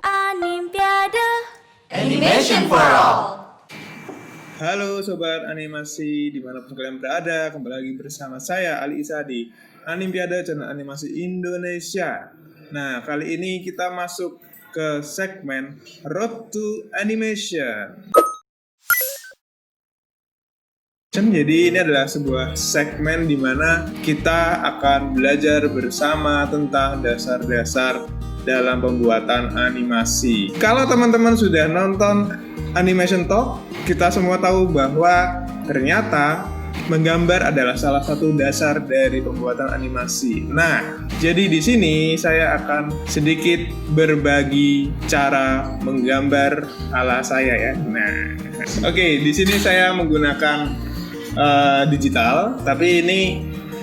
Animpiade Animation for All. Halo Sobat Animasi dimanapun kalian berada, kembali lagi bersama saya Ali Isa di Animpiade channel animasi Indonesia. Nah, kali ini kita masuk ke segmen Road to Animation. Jadi ini adalah sebuah segmen di mana kita akan belajar bersama tentang dasar-dasar dalam pembuatan animasi. Kalau teman-teman sudah nonton Animation Talk, kita semua tahu bahwa ternyata menggambar adalah salah satu dasar dari pembuatan animasi. Nah, jadi di sini saya akan sedikit berbagi cara menggambar ala saya ya. Nah, oke, di sini saya menggunakan digital, tapi ini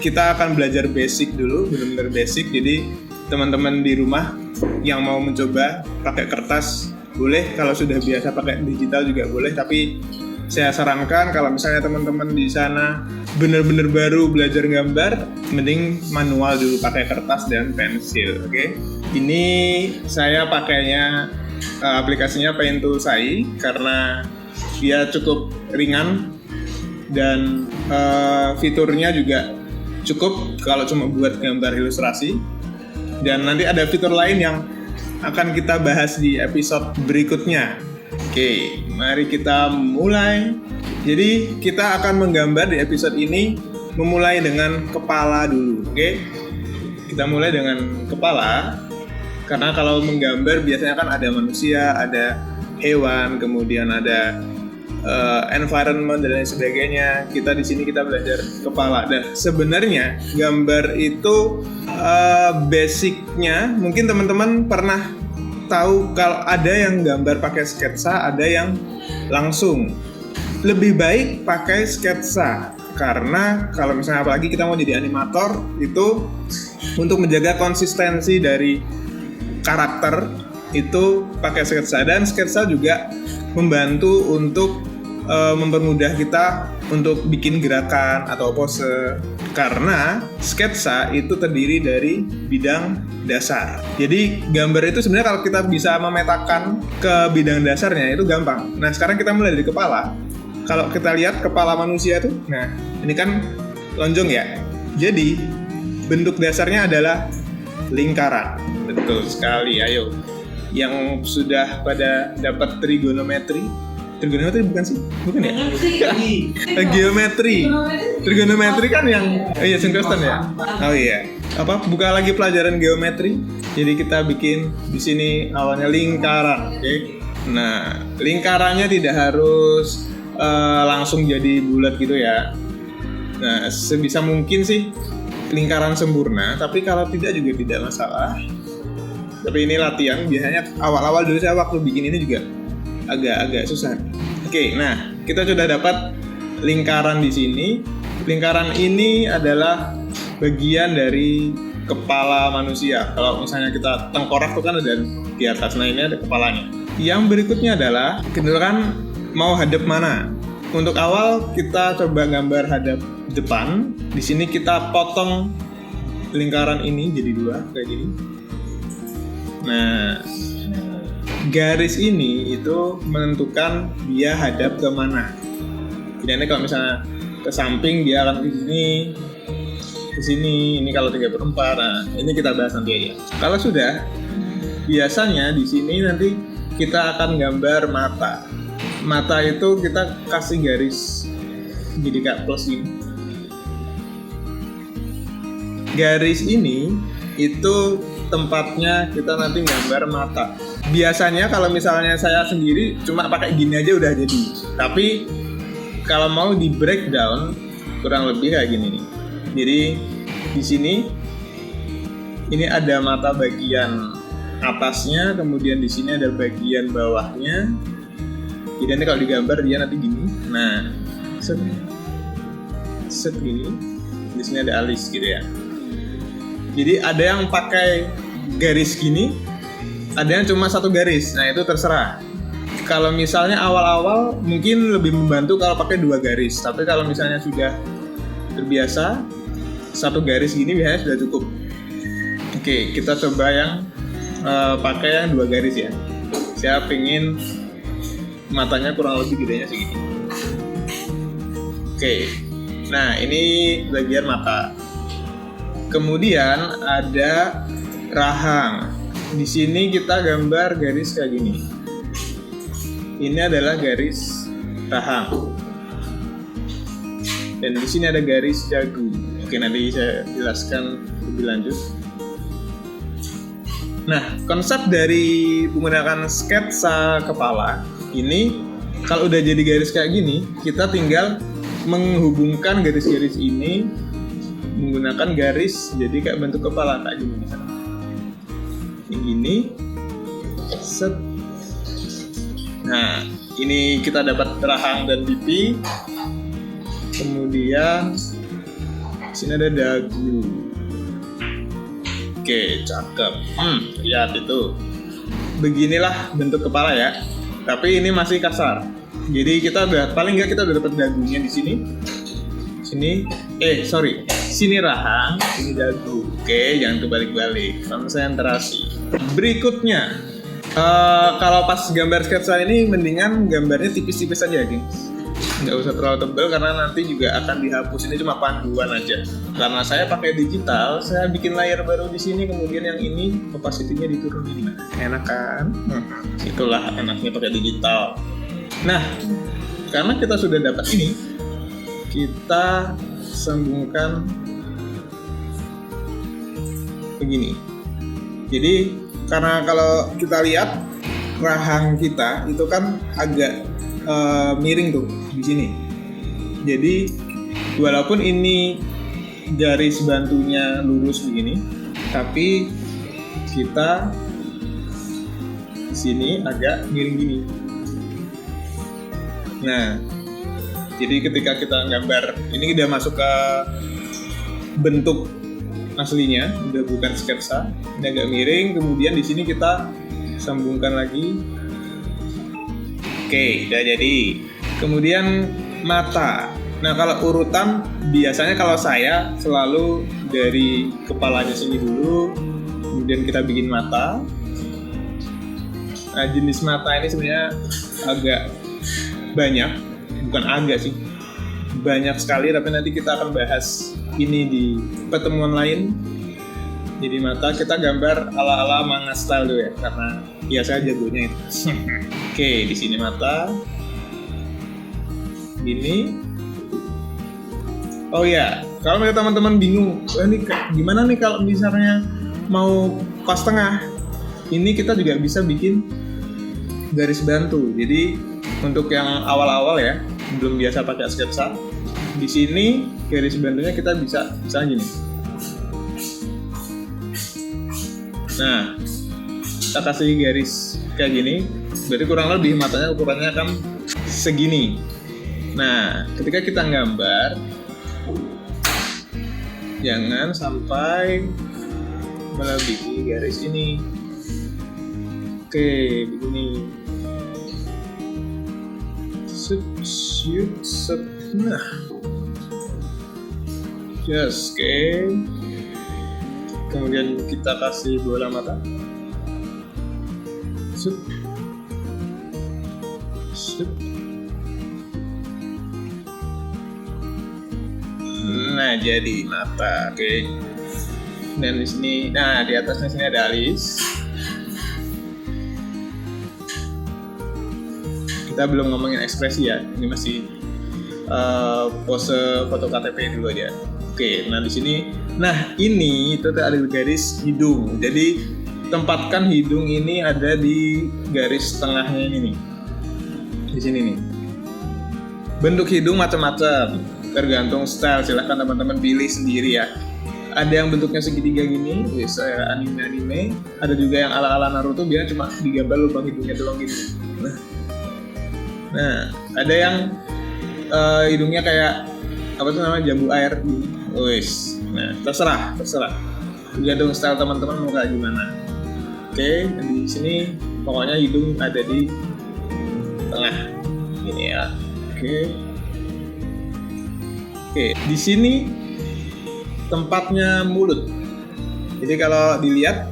kita akan belajar basic dulu, benar-benar basic. Jadi teman-teman di rumah yang mau mencoba pakai kertas boleh, kalau sudah biasa pakai digital juga boleh, tapi saya sarankan kalau misalnya teman-teman di sana benar-benar baru belajar gambar, mending manual dulu pakai kertas dan pensil. Oke. Ini saya pakainya aplikasinya Paint Tool Sai karena dia cukup ringan dan fiturnya juga cukup kalau cuma buat gambar ilustrasi. Dan nanti ada fitur lain yang akan kita bahas di episode berikutnya. Oke, mari kita mulai. Jadi kita akan menggambar di episode ini memulai dengan kepala dulu. Oke, kita mulai dengan kepala karena kalau menggambar biasanya kan ada manusia, ada hewan, kemudian ada environment dan lain sebagainya. Kita di sini kita belajar kepala. Dan sebenarnya gambar itu basicnya mungkin teman-teman pernah tahu kalau ada yang gambar pakai sketsa, ada yang langsung. Lebih baik pakai sketsa karena kalau misalnya apalagi kita mau jadi animator itu untuk menjaga konsistensi dari karakter itu pakai sketsa, dan sketsa juga membantu untuk mempermudah kita untuk bikin gerakan atau pose karena sketsa itu terdiri dari bidang dasar. Jadi gambar itu sebenarnya kalau kita bisa memetakan ke bidang dasarnya itu gampang. Nah, sekarang kita mulai dari kepala. Kalau kita lihat kepala manusia tuh, nah ini kan lonjong ya. Jadi bentuk dasarnya adalah lingkaran. Betul sekali, ayo. Yang sudah pada dapat trigonometri bukan sih? Bukan ya? Geometri. Trigonometri kan yang Sengkostan ya? Oh iya. Buka lagi pelajaran geometri. Jadi kita bikin di sini awalnya lingkaran, oke? Nah, lingkarannya tidak harus langsung jadi bulat gitu ya. Nah, sebisa mungkin sih lingkaran sempurna, tapi kalau tidak juga tidak masalah. Tapi ini latihan, biasanya awal-awal dulu saya waktu bikin ini juga agak susah. Oke, nah kita sudah dapat lingkaran di sini. Lingkaran ini adalah bagian dari kepala manusia. Kalau misalnya kita tengkorak itu kan ada di atas, nah ini ada kepalanya. Yang berikutnya adalah kita kan mau hadap mana. Untuk awal kita coba gambar hadap depan. Di sini kita potong lingkaran ini jadi dua kayak gini. Nah, garis ini itu menentukan dia hadap ke mana. Jadi kalau misalnya ke samping dia akan ke sini. Ini kalau 3/4. Nah, ini kita bahas nanti aja. Kalau sudah, biasanya di sini nanti kita akan gambar mata. Mata itu kita kasih garis jadi kayak plus ini. Garis ini itu tempatnya kita nanti gambar mata. Biasanya kalau misalnya saya sendiri cuma pakai gini aja udah jadi. Tapi kalau mau di breakdown kurang lebih kayak gini nih. Jadi di sini ini ada mata bagian atasnya, kemudian di sini ada bagian bawahnya. Jadi nanti kalau digambar dia nanti gini. Nah, set gini. Di sini ada alis gitu ya. Jadi ada yang pakai garis gini, ada yang cuma satu garis. Nah, itu terserah. Kalau misalnya awal-awal mungkin lebih membantu kalau pakai 2 garis. Tapi kalau misalnya sudah terbiasa, 1 garis gini biasanya sudah cukup. Oke, kita coba yang pakai yang 2 garis ya. Saya pengen matanya kurang lebih gedenya segini. Oke, nah ini bagian mata. Kemudian ada rahang. Di sini kita gambar garis kayak gini. Ini adalah garis rahang. Dan di sini ada garis dagu. Oke, nanti saya jelaskan lebih lanjut. Nah, konsep dari menggunakan sketsa kepala ini, kalau udah jadi garis kayak gini, kita tinggal menghubungkan garis-garis ini menggunakan garis jadi kayak bentuk kepala kayak gini misalnya. Ini set. Nah, ini kita dapat rahang dan pipi. Kemudian sini ada dagu. Oke, cakep. Lihat itu. Beginilah bentuk kepala ya. Tapi ini masih kasar. Jadi kita udah paling nggak kita udah dapat dagunya di sini. Sini rahang, sini dagu. Oke, jangan kebalik-balik. Konsentrasi. Berikutnya, kalau pas gambar sketsa ini mendingan gambarnya tipis-tipis aja, gengs. Nggak usah terlalu tebal karena nanti juga akan dihapus. Ini cuma panduan aja. Karena saya pakai digital, saya bikin layar baru di sini, kemudian yang ini opacity-nya diturunin. Nah, enak kan? Itulah enaknya pakai digital. Nah, karena kita sudah dapat ini, kita sambungkan begini. Jadi, karena kalau kita lihat rahang kita itu kan agak miring tuh di sini. Jadi walaupun ini garis bantunya lurus begini, tapi kita di sini agak miring gini. Nah, jadi ketika kita gambar ini udah masuk ke bentuk aslinya, udah bukan sketsa, ini agak miring. Kemudian di sini kita sambungkan lagi. Oke, udah jadi. Kemudian mata. Nah, kalau urutan biasanya kalau saya selalu dari kepalanya sini dulu, kemudian kita bikin mata. Nah, jenis mata ini sebenarnya agak banyak, bukan agak sih, banyak sekali. Tapi nanti kita akan bahas ini di pertemuan lain. Jadi mata kita gambar ala-ala manga style dulu ya, karena ya saya jagonya itu. Oke, di sini mata. Ini. Oh ya, kalau teman-teman bingung, ini gimana nih kalau misalnya mau pas tengah? Ini kita juga bisa bikin garis bantu. Jadi untuk yang awal-awal ya, belum biasa pakai sketsa, di sini garis bantunya kita bisa misalnya gini. Nah, kita kasih garis kayak gini, berarti kurang lebih matanya ukurannya kan segini. Nah, ketika kita gambar, jangan sampai melebihi garis ini. Oke, begini. Set. Nah, just oke. Kemudian kita kasih bola mata. Set. Nah, jadi mata, oke. Dan di sini, nah di atasnya sini ada alis. Kita belum ngomongin ekspresi ya, ini masih pose foto KTP dulu aja. Oke, nah di sini, nah ini itu ada garis hidung. Jadi tempatkan hidung ini ada di garis tengahnya ini nih, di sini nih. Bentuk hidung macam-macam, tergantung style. Silahkan teman-teman pilih sendiri ya. Ada yang bentuknya segitiga gini, bisa anime. Ada juga yang ala-ala Naruto, biar cuma digambar lubang hidungnya doang gini. Nah, ada yang hidungnya kayak apa tuh namanya, jambu air gini. Wis. Nah, terserah. Tergantung style teman-teman mau kayak gimana. Oke, di sini pokoknya hidung ada di tengah. Gini ya. Oke, di sini tempatnya mulut. Jadi kalau dilihat,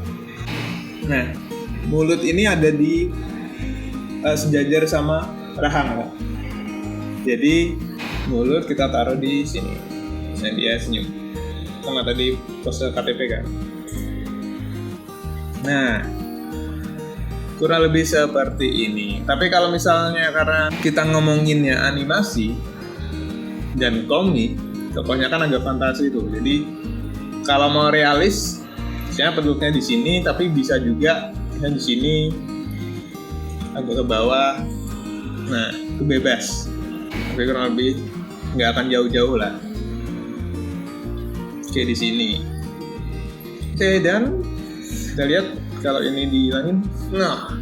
nah mulut ini ada di sejajar sama rahang, Kak. Jadi mulut kita taruh di sini. Nah dia senyum. Sama tadi pose KTP kan. Nah, kurang lebih seperti ini. Tapi kalau misalnya karena kita ngomonginnya animasi dan komik, tokohnya kan agak fantasi itu. Jadi kalau mau realis, misalnya penduduknya di sini, tapi bisa juga di sini agak ke bawah. Nah, itu bebas. Tapi kurang lebih nggak akan jauh-jauh lah. Oke, di sini. Oke, dan kita lihat kalau ini dihilangin, nah,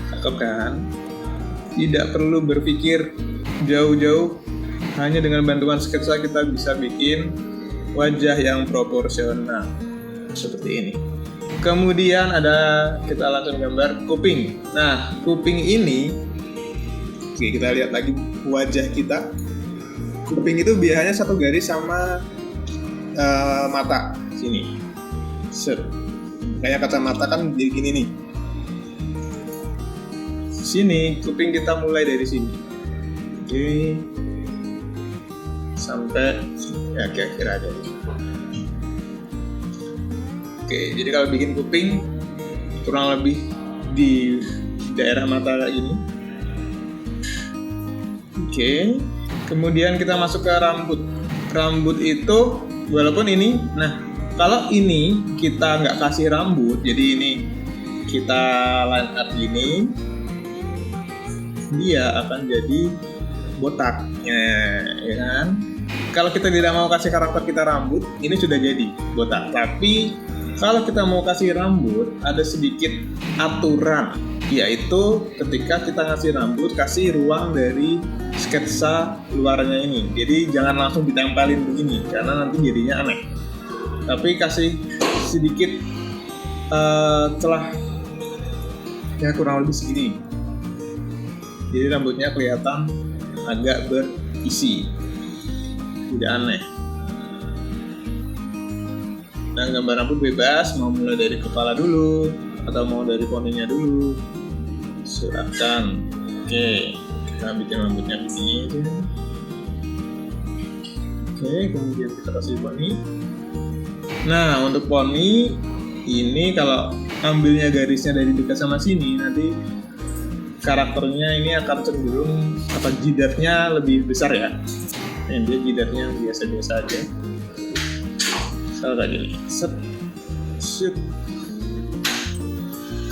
cakep kan? Tidak perlu berpikir jauh-jauh, hanya dengan bantuan sketsa kita bisa bikin wajah yang proporsional seperti ini. Kemudian kita langsung gambar kuping. Nah, kuping ini, oke, kita lihat lagi wajah kita. Kuping itu biasanya satu garis sama mata sini. Set. Kayak kacamata kan jadi gini nih. Sini kuping kita mulai dari sini. Oke. Sampai ya kira-kira ada. Oke, jadi kalau bikin kuping kurang lebih di daerah mata kayak gini. Oke. Kemudian kita masuk ke rambut. Rambut itu walaupun ini, nah kalau ini kita nggak kasih rambut, jadi ini kita line up gini, dia akan jadi botaknya, ya kan? Kalau kita tidak mau kasih karakter kita rambut, ini sudah jadi botak. Tapi kalau kita mau kasih rambut, ada sedikit aturan, yaitu ketika kita ngasih rambut, kasih ruang dari sketsa luarnya ini. Jadi jangan langsung ditempelin begini, karena nanti jadinya aneh. Tapi kasih sedikit celah, ya kurang lebih segini. Jadi rambutnya kelihatan agak berisi, tidak aneh. Nah, gambar rambut bebas, mau mulai dari kepala dulu atau mau dari poninya dulu, silakan. Oke, kita bikin rambutnya begini aja. Oke, kemudian kita kasih poni. Nah, untuk poni ini kalau ambilnya garisnya dari dekat sama sini, nanti karakternya ini akan cenderung jidatnya lebih besar ya. Ini dia jidatnya biasa-biasa aja. Salah gini. Set. Set.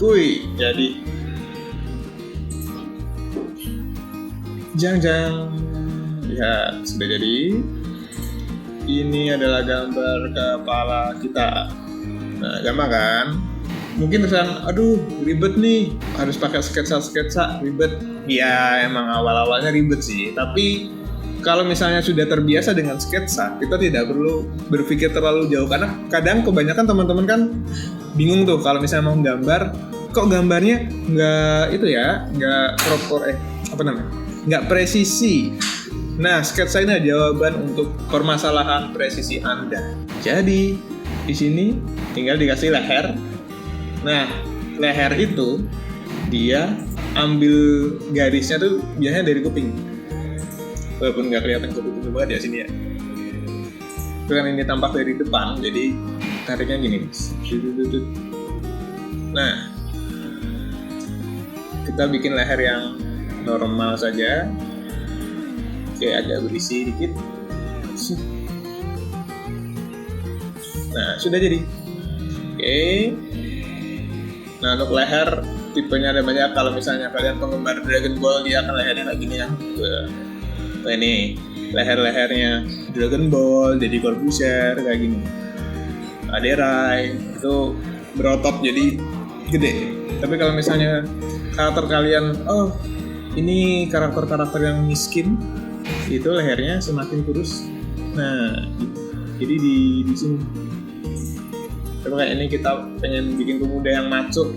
Kui, jadi jang-jang. Lihat, sudah jadi. Ini adalah gambar kepala kita. Nah, gampang kan? Mungkin terusan, aduh ribet nih, harus pakai sketsa-sketsa, ribet. Ya emang awal-awalnya ribet sih, tapi kalau misalnya sudah terbiasa dengan sketsa, kita tidak perlu berpikir terlalu jauh. Karena kadang kebanyakan teman-teman kan bingung tuh, kalau misalnya mau gambar, kok gambarnya nggak proper, nggak presisi. Nah, sketsa ini adalah jawaban untuk permasalahan presisi Anda. Jadi, di sini tinggal dikasih leher. Nah, leher itu dia ambil garisnya tuh biasanya dari kuping. Walaupun nggak kelihatan kuping banget ya sini ya. Itu kan ini tampak dari depan, jadi tariknya gini. Nah, kita bikin leher yang normal saja. Oke, agak berisi dikit. Nah, sudah jadi. Oke. Nah, untuk leher tipenya ada banyak. Kalau misalnya kalian penggemar Dragon Ball, dia akan lehernya kayak gini ya. Nah, ini leher-lehernya Dragon Ball, jadi Corbusier kayak gini. Aderai itu berotot jadi gede. Tapi kalau misalnya karakter kalian, oh ini karakter-karakter yang miskin, itu lehernya semakin kurus. Nah, jadi di sini. Tapi kayak ini kita pengen bikin pemuda yang maco,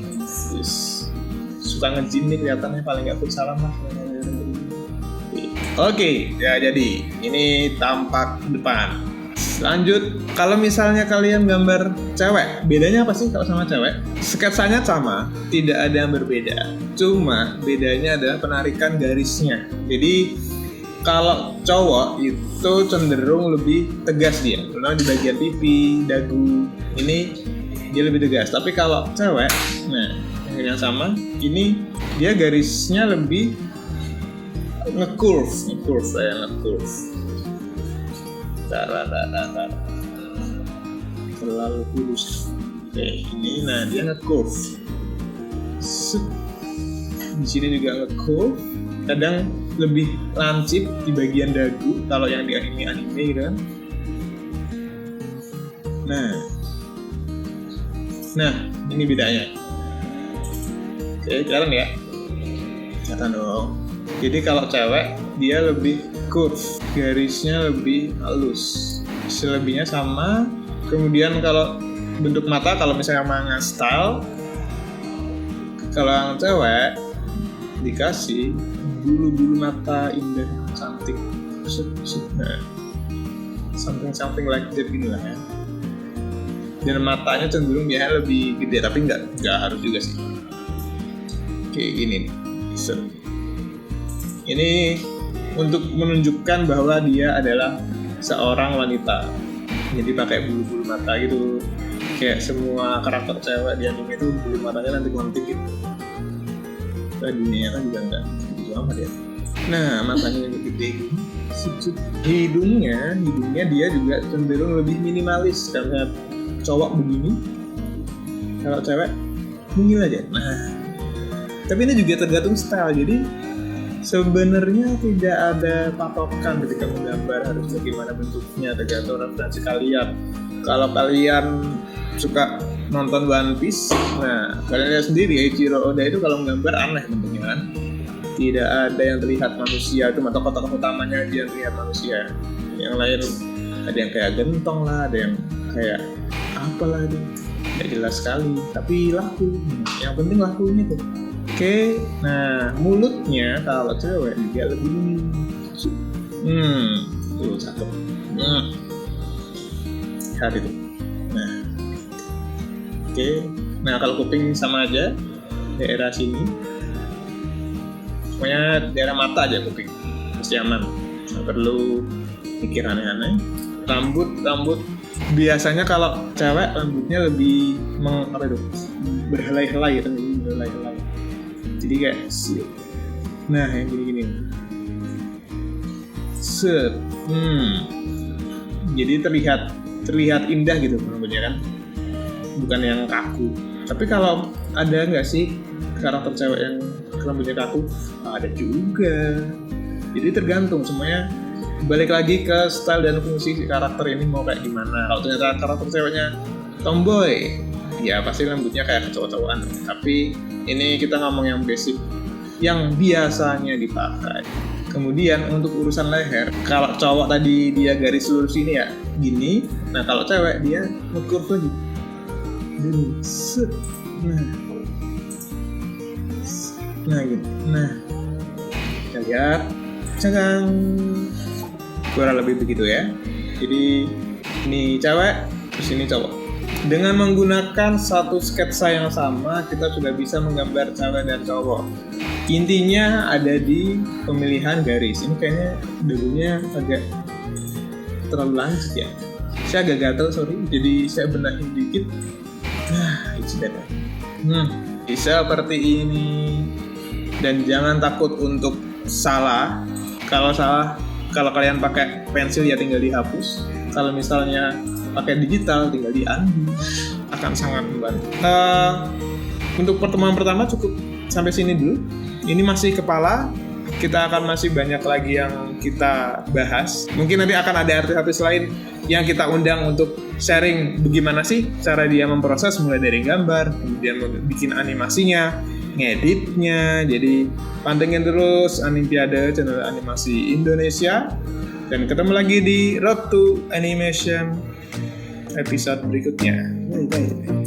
terus suka nge-gym nih kelihatannya, paling nggak salam lah. Oke, ya jadi ini tampak depan. Lanjut, kalau misalnya kalian gambar cewek, bedanya apa sih kalau sama cewek? Sketsanya sama, tidak ada yang berbeda. Cuma bedanya adalah penarikan garisnya. Jadi kalau cowok itu cenderung lebih tegas dia, terutama di bagian pipi, dagu. Ini dia lebih tegas. Tapi kalau cewek, nah yang sama, ini dia garisnya lebih nge-curve. Terlalu lurus. Oke, ini nah dia nge-curve. Di sini juga nge-curve. Kadang lebih lancip di bagian dagu kalau yang di anime gitu kan. Nah, ini bedanya. Oke, kelihatan ya? Kelihatan dong. Jadi kalau cewek dia lebih curve, garisnya lebih halus. Selebihnya sama. Kemudian kalau bentuk mata, kalau misalnya manga style, kalau yang cewek dikasih bulu-bulu mata indah, cantik, nah, something like that gitu lah ya. Dan matanya cenderung biasanya lebih gede, tapi nggak harus juga sih. Kayak gini nih. Ini untuk menunjukkan bahwa dia adalah seorang wanita. Jadi pakai bulu-bulu mata gitu. Kayak semua karakter cewek di anime itu bulu matanya nanti kontik gitu. Tadinya kan juga enggak gitu amat ya. Nah, matanya lebih gede. Hidungnya dia juga cenderung lebih minimalis. Karena cowok begini, kalau cewek mungil aja. Nah, tapi ini juga tergantung style. Jadi sebenarnya tidak ada patokan ketika menggambar harus bagaimana bentuknya, tergantung referensi kalian. Kalau kalian suka nonton One Piece, nah kalian lihat sendiri Eiichiro Oda itu kalau menggambar aneh bentuknya kan. Tidak ada yang terlihat manusia, cuma tokoh-tokoh utamanya aja yang terlihat manusia. Yang lain ada yang kayak gentong lah, ada yang kayak apalah itu, tidak jelas sekali. Tapi laku, yang penting lakunya tuh. Oke, nah mulutnya kalau cewek dia lebih tuh cakep. Lihat itu. Nah, oke. Nah kalau kuping sama aja, daerah sini, pokoknya daerah mata aja kuping, pasti aman. Nggak perlu mikir aneh-aneh. Rambut biasanya kalau cewek rambutnya lebih berhelai-helai gitu, berhelai-helai. Jadi kayak nah yang gini-gini. Jadi terlihat indah gitu rambutnya kan, bukan yang kaku. Tapi kalau ada nggak sih karakter cewek yang rambutnya kaku? Ada juga. Jadi tergantung, semuanya balik lagi ke style dan fungsi karakter ini mau kayak gimana. Kalau ternyata karakter ceweknya tomboy, ya pasti rambutnya kayak cowok-cowokan. Tapi ini kita ngomong yang basic, yang biasanya dipakai. Kemudian untuk urusan leher, kalau cowok tadi dia garis lurus ini ya gini, nah kalau cewek dia nge-curve lagi. Nah gitu. Nah, kita lihat, kurang lebih begitu ya. Jadi ini cewek, terus ini cowok. Dengan menggunakan satu sketsa yang sama, kita sudah bisa menggambar cewek dan cowok. Intinya ada di pemilihan garis. Ini kayaknya dagunya agak terlalu lancip ya. Saya agak gatel, sorry. Jadi saya benahin dikit. Nah, it's better. Seperti ini. Dan jangan takut untuk salah. Kalau kalian pakai pensil ya tinggal dihapus. Kalau misalnya pakai digital tinggal di-undo. Akan sangat membantu. Untuk pertemuan pertama cukup sampai sini dulu. Ini masih kepala. Kita akan masih banyak lagi yang kita bahas. Mungkin nanti akan ada artis-artis lain yang kita undang untuk sharing bagaimana sih cara dia memproses mulai dari gambar, kemudian bikin animasinya, ngeditnya. Jadi pantengin terus Animpiade, channel animasi Indonesia. Dan ketemu lagi di Road to Animation episode berikutnya. Bye bye.